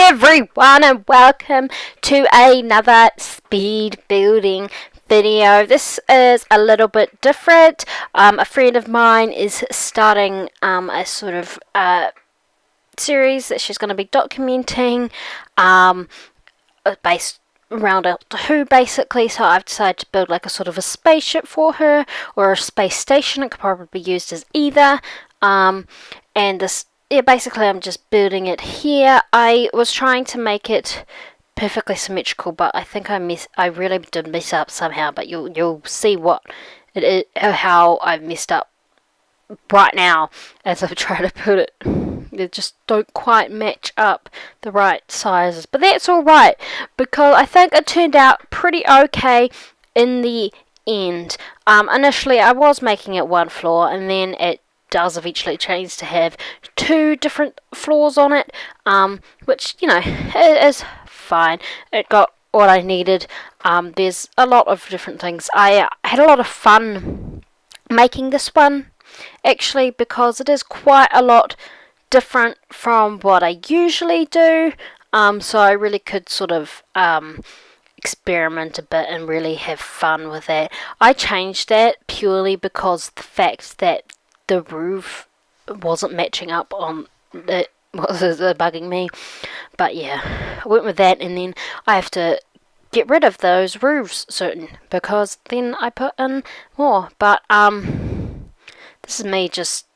everyone, and welcome to another speed building video. This is a little bit different. A friend of mine is starting a sort of series that she's going to be documenting based around Doctor Who, basically. So I've decided to build like a sort of a spaceship for her, or a space station. It could probably be used as either. And this, yeah, basically I'm just building it here. I was trying to make it perfectly symmetrical, but I think I really did mess up somehow. But you'll see what it is, how I've messed up right now as I try to put it. They just don't quite match up the right sizes, but that's alright, because I think it turned out pretty okay in the end. Initially I was making it one floor, and then it does eventually change to have two different floors on it, which, you know, is fine. It got what I needed. There's a lot of different things. I had a lot of fun making this one, actually, because it is quite a lot different from what I usually do, so I really could sort of experiment a bit and really have fun with that. I changed that purely because the fact that the roof wasn't matching up on it was bugging me, but yeah, I went with that, and then I have to get rid of those roofs soon, because then I put in more. But this is me just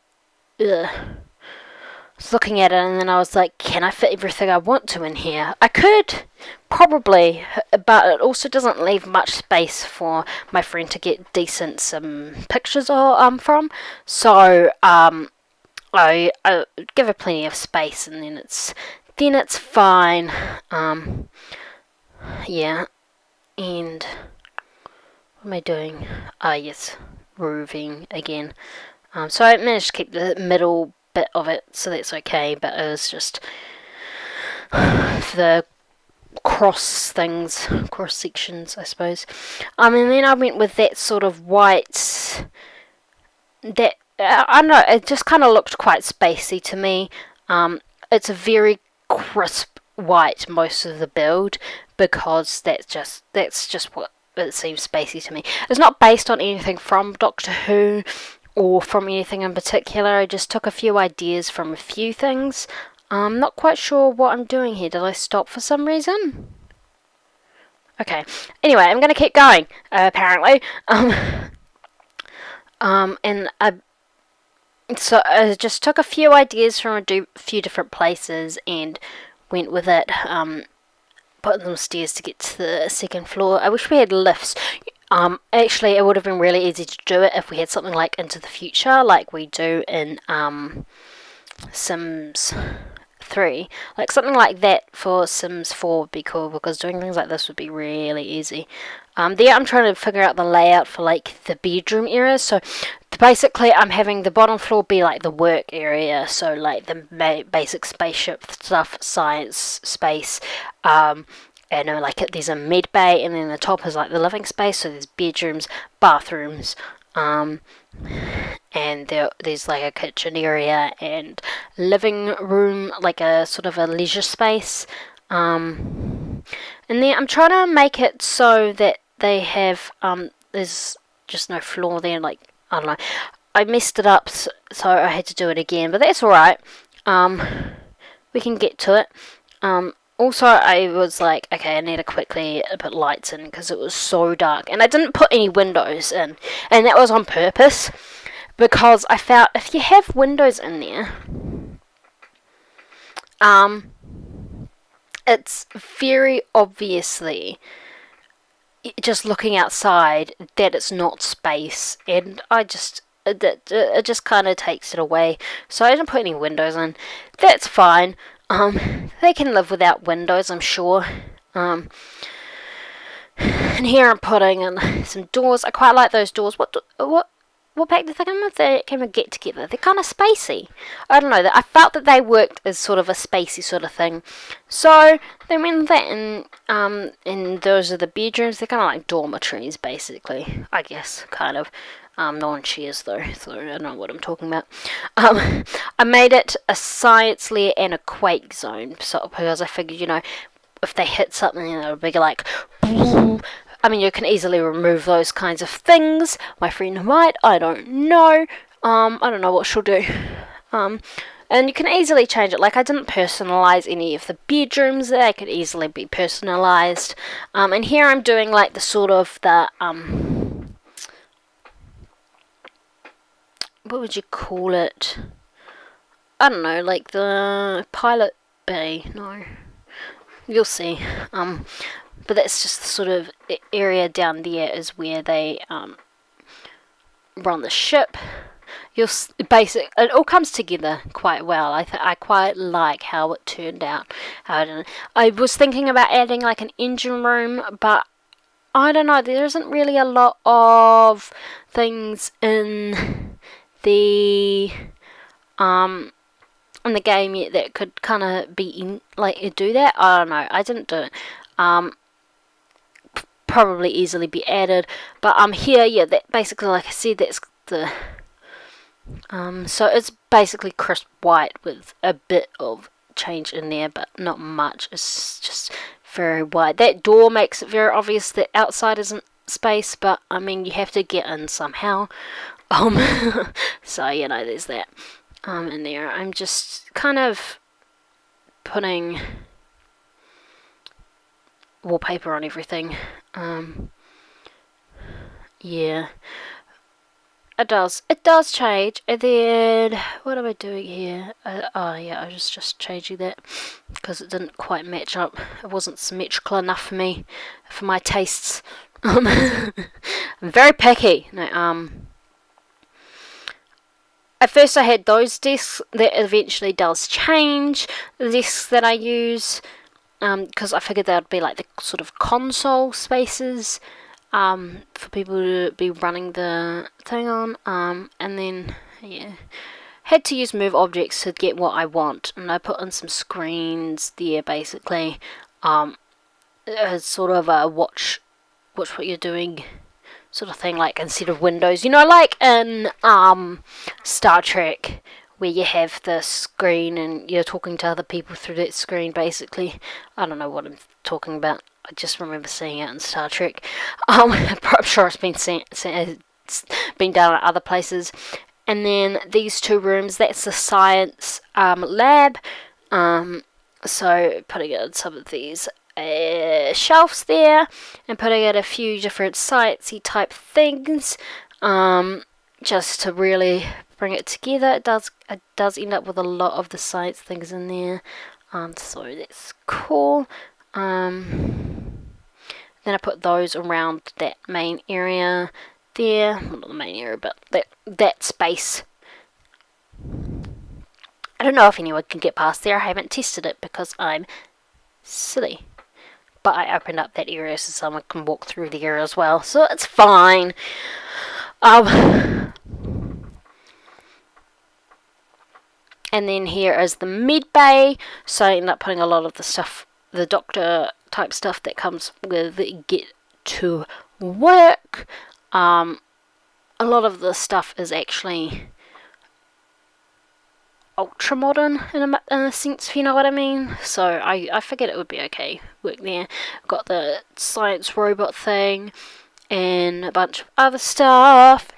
looking at it, and then I was like, can I fit everything I want to in here? I could, probably, but it also doesn't leave much space for my friend to get decent pictures from. So I give her plenty of space, and then it's fine. Yeah, and what am I doing? Yes, roofing again. So I managed to keep the middle bit of it, so that's okay, but it was just the cross sections, I suppose. And then I went with that sort of white, that I don't know, it just kind of looked quite spacey to me. It's a very crisp white most of the build, because that's just what it seems spacey to me. It's not based on anything from Doctor Who or from anything in particular. I just took a few ideas from a few things. I'm not quite sure what I'm doing here. Did I stop for some reason? Okay. Anyway, I'm going to keep going, apparently. So I just took a few ideas from a few different places and went with it. Putting some stairs to get to the second floor. I wish we had lifts. Actually, it would have been really easy to do it if we had something like Into the Future, like we do in Sims 3. Like something like that for Sims 4 would be cool, because doing things like this would be really easy. There I'm trying to figure out the layout for like the bedroom area. So basically I'm having the bottom floor be like the work area, so like the basic spaceship stuff, science space, and like there's a med bay, and then the top is like the living space, so there's bedrooms, bathrooms, and there's like a kitchen area and living room, like a sort of a leisure space. And then I'm trying to make it so that they have there's just no floor there. Like, I don't know, I messed it up, so I had to do it again, but that's alright. We can get to it. Also, I was like, okay, I need to quickly put lights in, because it was so dark. And I didn't put any windows in. And that was on purpose, because I felt if you have windows in there, it's very obviously, just looking outside, that it's not space. And it just kind of takes it away. So I didn't put any windows in. That's fine. They can live without windows, I'm sure. And here I'm putting in some doors. I quite like those doors. What what pack did they come with? They came with Get Together. They're kind of spacey. I don't know. I felt that they worked as sort of a spacey sort of thing. So they went with that, and those are the bedrooms. They're kind of like dormitories, basically. I guess, kind of. No one shares though, so I don't know what I'm talking about. I made it a science layer and a quake zone, so because I figured, if they hit something, it'll be like. I mean, you can easily remove those kinds of things. My friend might. I don't know. I don't know what she'll do. And you can easily change it. Like, I didn't personalize any of the bedrooms. They could easily be personalized. And here I'm doing like the sort of the what would you call it? I don't know, like the pilot bay. No, you'll see. But that's just the sort of area down there is where they run the ship. It all comes together quite well. I quite like how it turned out. I was thinking about adding like an engine room, but I don't know. There isn't really a lot of things in the game yet that could kind of be do that. I don't know. I didn't do it. Probably easily be added, but here, yeah, that basically, like I said, that's the so it's basically crisp white with a bit of change in there, but not much. It's just very white. That door makes it very obvious that outside isn't space, but I mean, you have to get in somehow. So there's that in there. I'm just kind of putting wallpaper on everything. Yeah, it does change. And then what am I doing here? I was just changing that because it didn't quite match up. It wasn't symmetrical enough for me, for my tastes. I'm very picky. No, at first I had those desks. That eventually does change. The desks that I use, because I figured that would be like the sort of console spaces for people to be running the thing on. And then, yeah, had to use move objects to get what I want. And I put in some screens there, basically. As sort of a watch what you're doing sort of thing, like instead of windows, like in Star Trek, where you have the screen and you're talking to other people through that screen, basically. I don't know what I'm talking about. I just remember seeing it in Star Trek. I'm sure it's been done at other places. And then these two rooms, that's the science lab. So putting in some of these shelves there and putting in a few different sciencey type things, just to really bring it together. It does end up with a lot of the science things in there, so that's cool. Then I put those around that main area there, well, not the main area, but that space. I don't know if anyone can get past there. I haven't tested it because I'm silly. But I opened up that area so someone can walk through the area as well, so it's fine. And then here is the med bay, so I end up putting a lot of the stuff, the doctor type stuff that comes with Get to Work. A lot of the stuff is actually ultra modern in a sense, if you know what I mean. So I figured it would be okay work there. Got the science robot thing and a bunch of other stuff.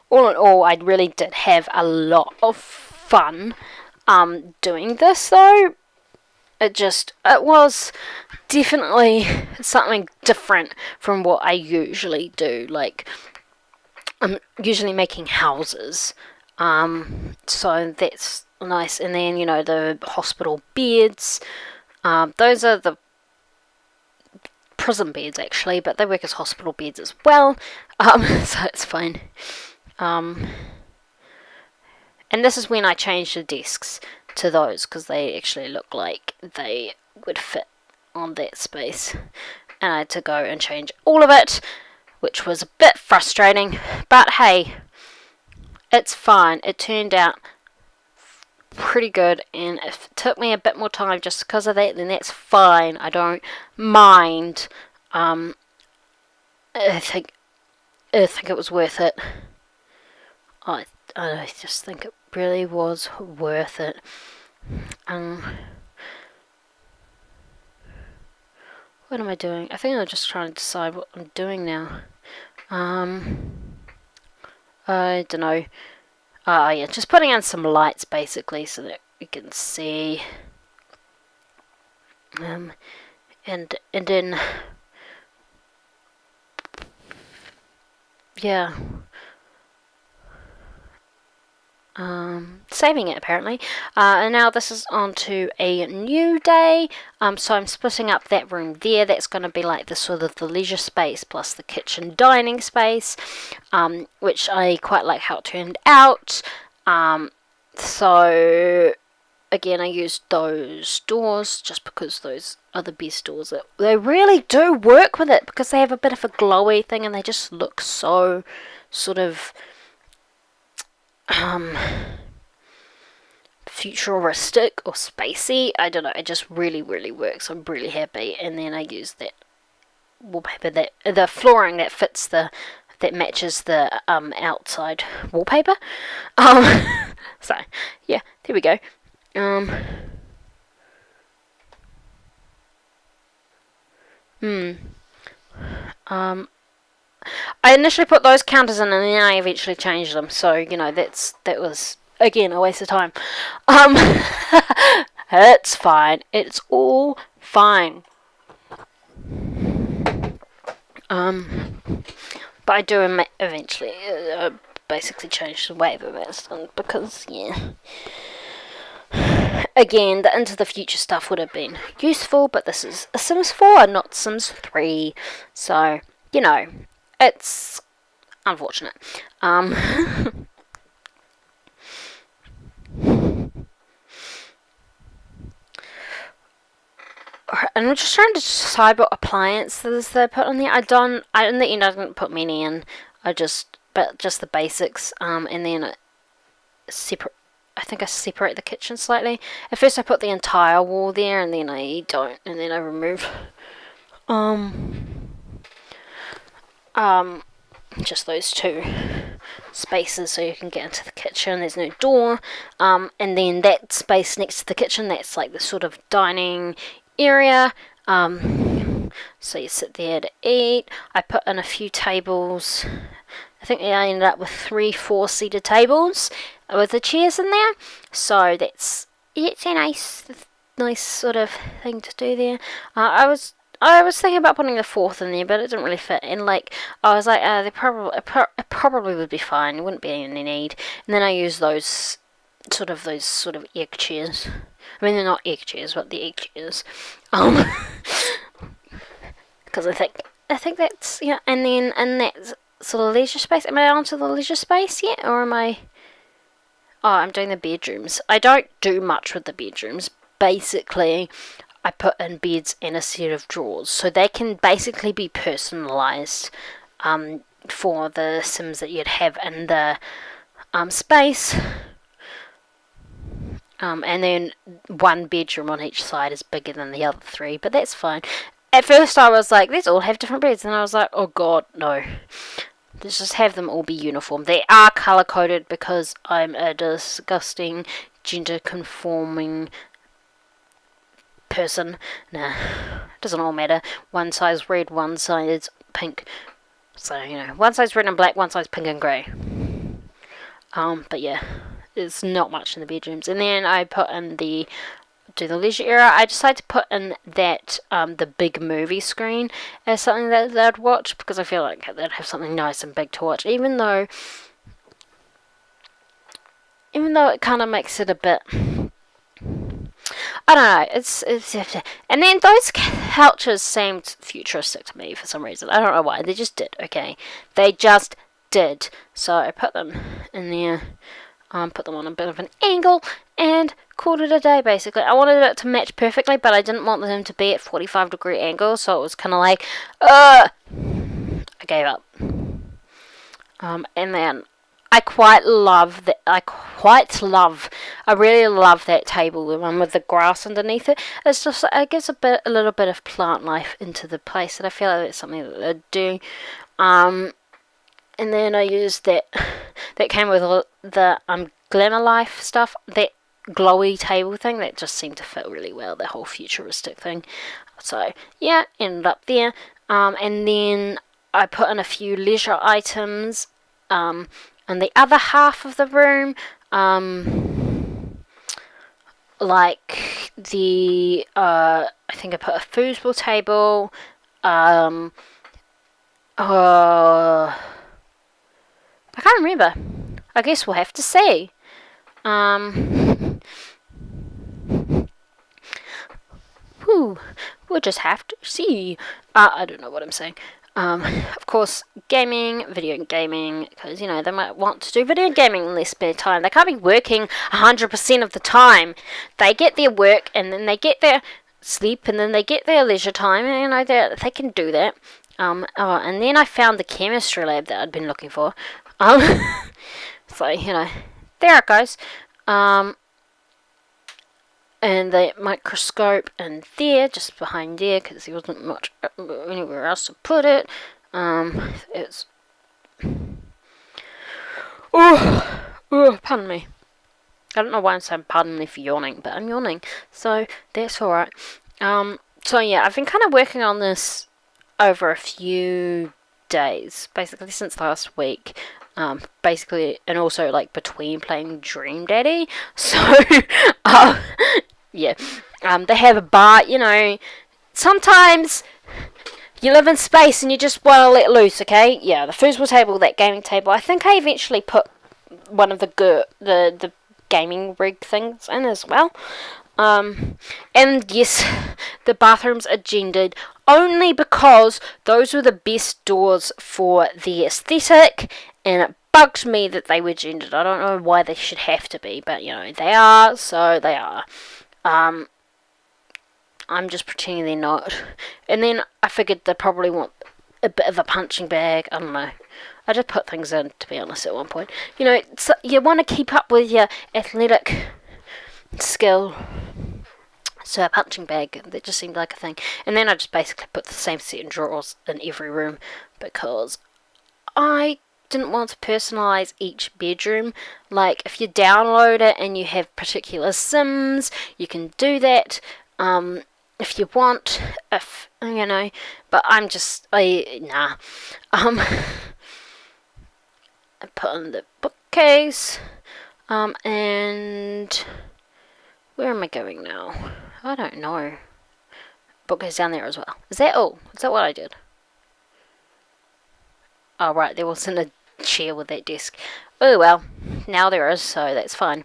All in all, I really did have a lot of fun doing this, though. It was definitely something different from what I usually do. Like, I'm usually making houses, so that's nice. And then, the hospital beds, those are the prison beds, actually, but they work as hospital beds as well, so it's fine. And this is when I changed the desks to those, because they actually look like they would fit on that space, and I had to go and change all of it, which was a bit frustrating, but hey, it's fine. It turned out pretty good, and if it took me a bit more time just because of that, then that's fine. I don't mind. I think it was worth it. I just think it really was worth it. What am I doing? I think I'm just trying to decide what I'm doing now. I don't know. Yeah, just putting on some lights basically so that we can see. And then, yeah. Saving it apparently. And now this is on to a new day. So I'm splitting up that room there. That's going to be like the sort of the leisure space plus the kitchen dining space, which I quite like how it turned out. So again, I used those doors just because those are the best doors. They really do work with it because they have a bit of a glowy thing and they just look so sort of futuristic or spacey. I don't know, it just really works. I'm really happy. And then I use that wallpaper, that the flooring that fits that matches the outside wallpaper. So yeah, there we go. I initially put those counters in and then I eventually changed them, so you know that was again a waste of time. It's fine. It's all fine. But I do eventually basically change the way that that's done because yeah. Again, the Into the Future stuff would have been useful, but this is a Sims 4, not Sims 3, so you know. It's unfortunate. And I'm just trying to decide what appliances they put on there. In the end, I didn't put many in. But just the basics. And then I think I separate the kitchen slightly. At first, I put the entire wall there, and then I don't, and then I remove. Just those two spaces so you can get into the kitchen. There's no door. And then that space next to the kitchen, that's like the sort of dining area. So you sit there to eat. I put in a few tables. I think I ended up with 3 4-seater tables with the chairs in there. So it's a nice sort of thing to do there. I was thinking about putting the 4th in there, but it didn't really fit. And like, I was like, it probably would be fine. It wouldn't be any need. And then I used those sort of egg chairs. I mean, they're not egg chairs, but the egg chairs. Because I think that's yeah. And then in that sort of leisure space, am I onto the leisure space yet, or am I? Oh, I'm doing the bedrooms. I don't do much with the bedrooms. Basically, I put in beds and a set of drawers, so they can basically be personalised for the Sims that you'd have in the space. And then one bedroom on each side is bigger than the other 3, but that's fine. At first I was like, these all have different beds, and I was like, oh god, no. Let's just have them all be uniform. They are colour-coded because I'm a disgusting, gender-conforming person. Nah, it doesn't all matter. One side's red, one side's pink. So, you know, one side's red and black, one side's pink and grey. But yeah, there's not much in the bedrooms. And then I put in the leisure area. I decided to put in that the big movie screen as something that they'd watch, because I feel like they'd have something nice and big to watch, even though it kind of makes it a bit, I don't know, it's and then those couches seemed futuristic to me for some reason. I don't know why. They just did. Okay, they just did. So I put them in there. put them on a bit of an angle, and called it a day, basically. I wanted it to match perfectly, but I didn't want them to be at 45-degree angles, so it was kind of like, I gave up. And then I really love that table, the one with the grass underneath it. It's just, it gives a little bit of plant life into the place, and I feel like that's something that they're doing. And then I used that came with the Glamour Life stuff, that glowy table thing that just seemed to fit really well, the whole futuristic thing. So yeah, ended up there. And then I put in a few leisure items in the other half of the room, like I think I put a foosball table. I can't remember. I guess we'll have to see. We'll just have to see. I don't know what I'm saying. Of course, video gaming, because, they might want to do video gaming in their spare time. They can't be working 100% of the time. They get their work, and then they get their sleep, and then they get their leisure time, and, they can do that. And then I found the chemistry lab that I'd been looking for. So, there it goes. And the microscope in there, just behind there, because there wasn't much anywhere else to put it. It's... pardon me. I don't know why I'm saying pardon me for yawning, but I'm yawning, so that's alright. So yeah, I've been kind of working on this over a few days, basically since last week. Basically, and also like between playing Dream Daddy. So, yeah. They have a bar, sometimes you live in space and you just want to let loose, okay? Yeah, the foosball table, that gaming table. I think I eventually put one of the gaming rig things in as well. And yes, the bathrooms are gendered only because those were the best doors for the aesthetic, and it bugs me that they were gendered. I don't know why they should have to be, but they are, so they are. I'm just pretending they're not. And then I figured they probably want a bit of a punching bag. I don't know. I just put things in, to be honest, at one point. So you want to keep up with your athletic skill. So a punching bag, that just seemed like a thing. And then I just basically put the same set of drawers in every room, because I didn't want to personalize each bedroom. Like, if you download it and you have particular sims, you can do that if you want, but I'm just, nah. I put in the bookcase, and where am I going now? I don't know. Bookcase down there as well. Is that all? Is that what I did? Oh, right, there wasn't a chair with that desk. Oh, well, now there is, so that's fine.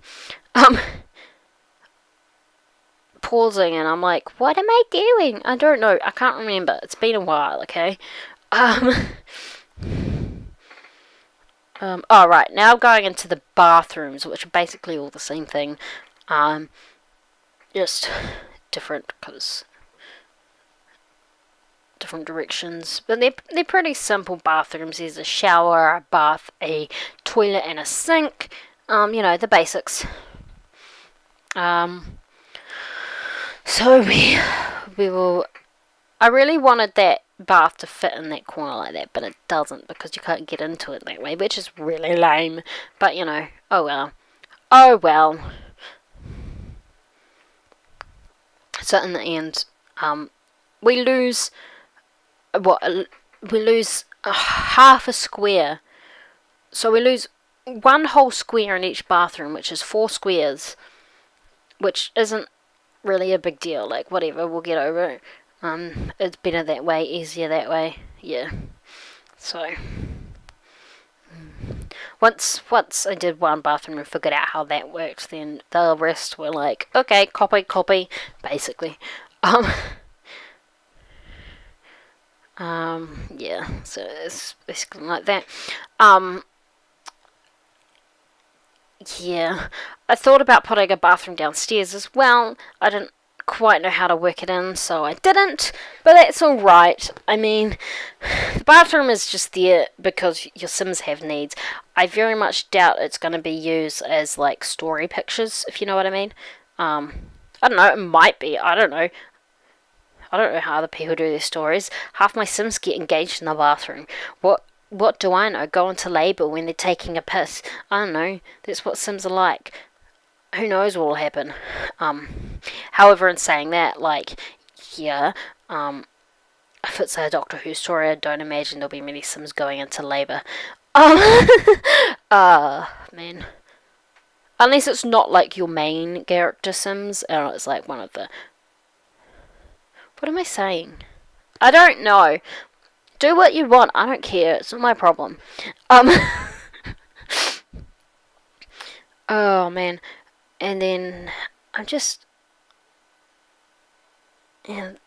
Pausing, and I'm like, what am I doing? I don't know. I can't remember. It's been a while, okay? Right, now I'm going into the bathrooms, which are basically all the same thing. Just different, because different directions, but they're pretty simple bathrooms. There's a shower, a bath, a toilet, and a sink. The basics. So we will. I really wanted that bath to fit in that corner like that, but it doesn't, because you can't get into it that way, which is really lame. But oh well. Oh well. So in the end, we lose half a square. So we lose one whole square in each bathroom, which is 4 squares, which isn't really a big deal. Like, whatever, we'll get over it. It's better that way, easier that way. Yeah. So once I did one bathroom and figured out how that worked, then the rest were like, okay, copy, basically. Yeah, so it's basically like that. yeah, I thought about putting a bathroom downstairs as well. I didn't quite know how to work it in, so I didn't, but that's alright. I mean, the bathroom is just there because your Sims have needs. I very much doubt it's going to be used as, like, story pictures, if you know what I mean. I don't know, it might be, I don't know. I don't know how other people do their stories. Half my Sims get engaged in the bathroom. What do I know? Go into labour when they're taking a piss. I don't know. That's what Sims are like. Who knows what will happen? However, in saying that, like, yeah, if it's a Doctor Who story, I don't imagine there'll be many Sims going into labour. Man. Unless it's not like your main character Sims, and it's like one of the. What am I saying? I don't know. Do what you want. I don't care. It's not my problem. Oh man. And then I'm just. And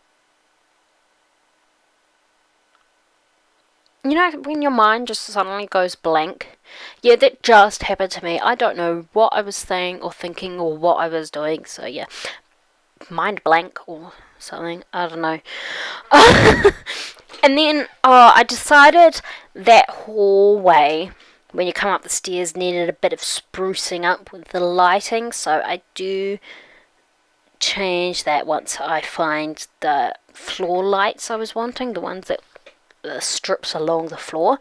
you know when your mind just suddenly goes blank? Yeah, that just happened to me. I don't know what I was saying or thinking or what I was doing. So yeah, mind blank or something. I don't know. And then I decided that hallway when you come up the stairs needed a bit of sprucing up with the lighting, so I do change that once I find the floor lights I was wanting, the ones that the strips along the floor.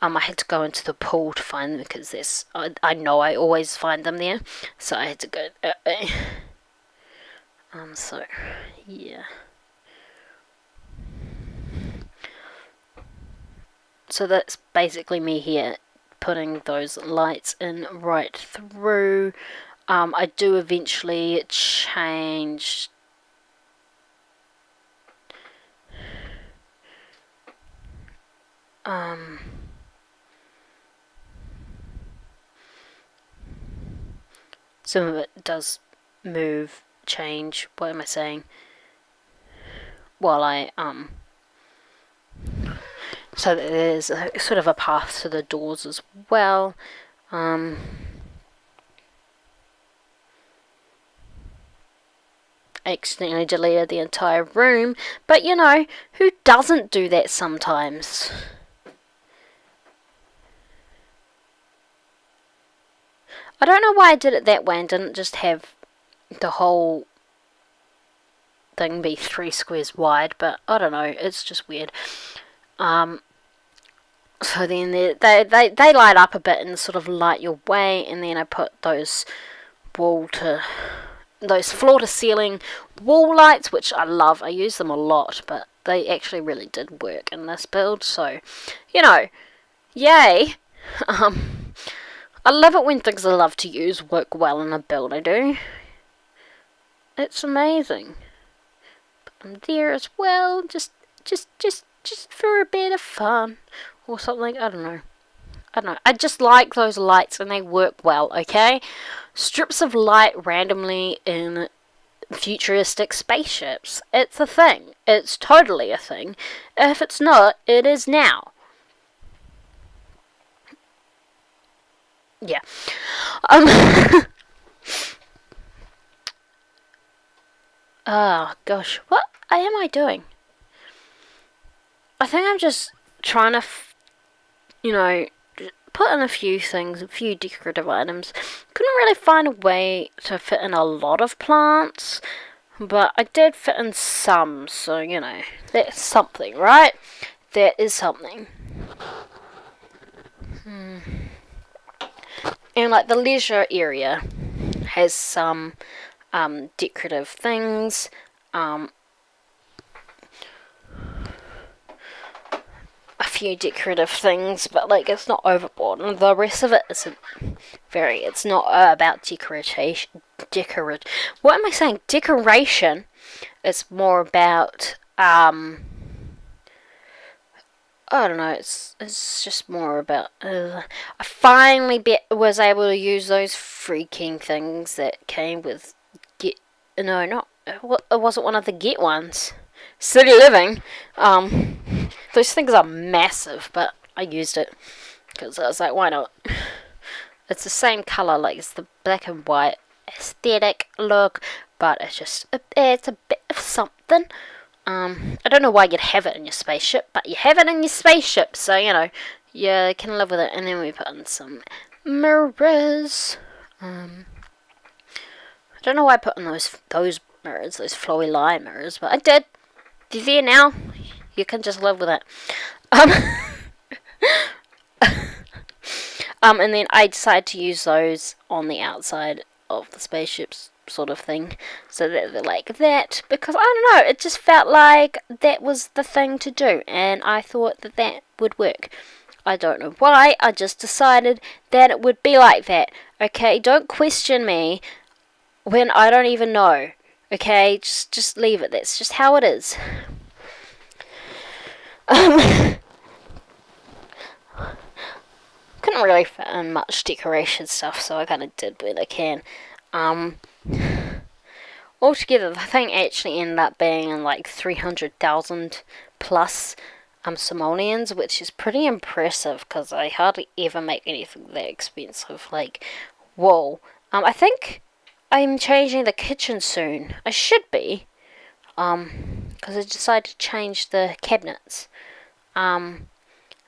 I had to go into the pool to find them because I know I always find them there, so I had to go. So yeah. So that's basically me here, putting those lights in right through. I do eventually change. Some of it does move, change. What am I saying? While I so there's a sort of a path to the doors as well. Accidentally deleted the entire room, but you know, who doesn't do that sometimes? I don't know why I did it that way and didn't just have the whole thing be 3 squares wide, but I don't know, it's just weird. So then they light up a bit and sort of light your way, and then I put those floor to ceiling wall lights, which I love. I use them a lot, but they actually really did work in this build, so you know, yay. I love it when things I love to use work well in a build. I do. It's amazing. Put them there as well, just for a bit of fun or something. I don't know. I just like those lights and they work well, okay? Strips of light randomly in futuristic spaceships. It's a thing. It's totally a thing. If it's not, it is now. Yeah. Oh, gosh. What am I doing? I think I'm just trying to, put in a few things, a few decorative items. Couldn't really find a way to fit in a lot of plants, but I did fit in some, so, that's something, right? That is something. And, like, the leisure area has some decorative things. A few decorative things, but like it's not overboard. And the rest of it isn't very. It's not about decoration. What am I saying? Decoration. It's more about I don't know. It's just more about. I finally was able to use those freaking things that came with get. No, not. It wasn't one of the get ones. City Living. Those things are massive, but I used it because I was like, why not? It's the same colour, like it's the black and white aesthetic look, but it adds a bit of something. I don't know why you'd have it in your spaceship, but you have it in your spaceship, so you know, you can live with it. And then we put in some mirrors. I don't know why I put in those mirrors, those flowy line mirrors, but I did. They're there now. You can just live with it. And then I decided to use those on the outside of the spaceships, sort of thing, so that they're like that, because I don't know, it just felt like that was the thing to do, and I thought that that would work. I don't know why, I just decided that it would be like that. Okay, don't question me when I don't even know. Okay, just leave it. That's just how it is. Couldn't really fit in much decoration stuff, so I kind of did what I can. Altogether, the thing actually ended up being in like 300,000 plus simoleons, which is pretty impressive because I hardly ever make anything that expensive. Like, whoa. I think I'm changing the kitchen soon. I should be, because I decided to change the cabinets.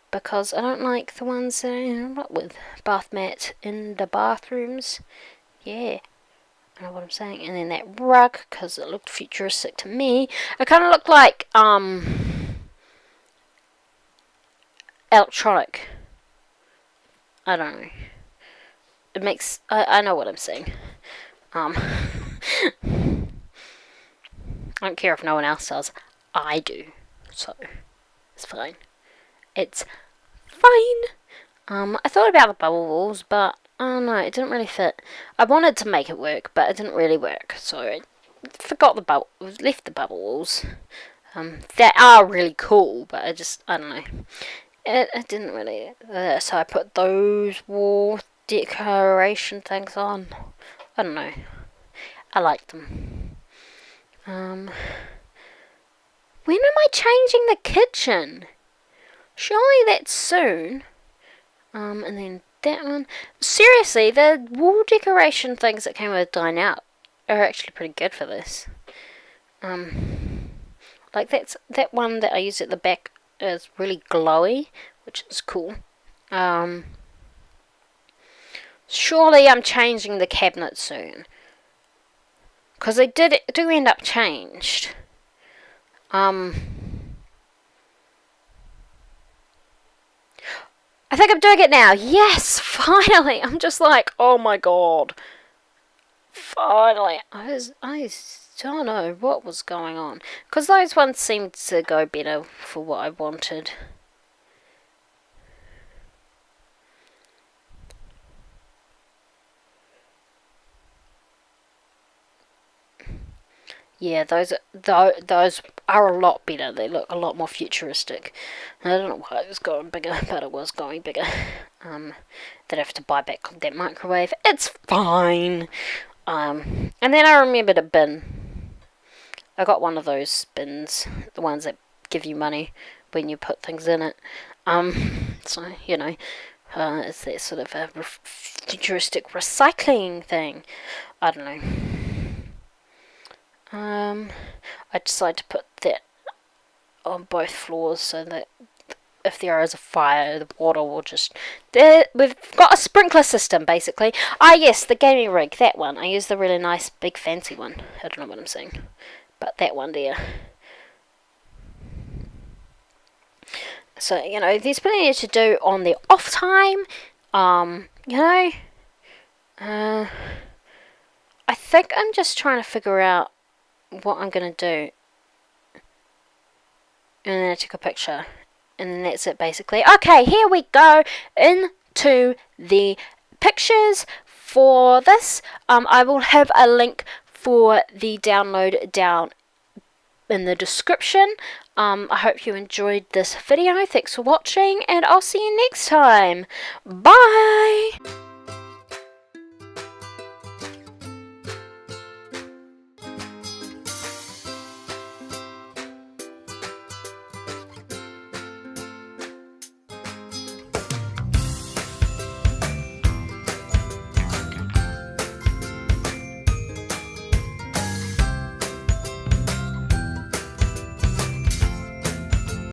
Because I don't like the ones that I end up with. Bath mat in the bathrooms. Yeah. I know what I'm saying. And then that rug, because it looked futuristic to me. It kind of looked like, electronic. I don't know. It makes, I know what I'm saying. I don't care if no one else does. I do. So, it's fine. It's fine. I thought about the bubble walls, but I don't know, it didn't really fit. I wanted to make it work, but it didn't really work, so I left the bubble walls. They are really cool, but I don't know. It didn't really, so I put those wall decoration things on. I don't know. I like them. When am I changing the kitchen? Surely that's soon. And then that one. Seriously, the wall decoration things that came with Dine Out are actually pretty good for this. Like that one that I used at the back is really glowy, which is cool. Surely I'm changing the cabinet soon, because they do end up changed. I think I'm doing it now. Yes, finally. I'm just like, oh my god. Finally. I don't know what was going on. Because those ones seemed to go better for what I wanted. Yeah, those are a lot better. They look a lot more futuristic. I don't know why it was going bigger, but it was going bigger. They'd have to buy back that microwave. It's fine. And then I remembered a bin. I got one of those bins, the ones that give you money when you put things in it. So, you know, it's that sort of a futuristic recycling thing. I don't know. I decided to put that on both floors so that if there is a fire, the water will just... We've got a sprinkler system, basically. Ah, yes, the gaming rig, that one. I used the really nice, big, fancy one. I don't know what I'm saying. But that one there. So, you know, there's plenty to do on the off time. You know... I think I'm just trying to figure out what I'm going to do. And then I took a picture. And then that's it, basically. Okay, here we go into the pictures for this. I will have a link for the download down in the description. I hope you enjoyed this video. Thanks for watching, and I'll see you next time. Bye!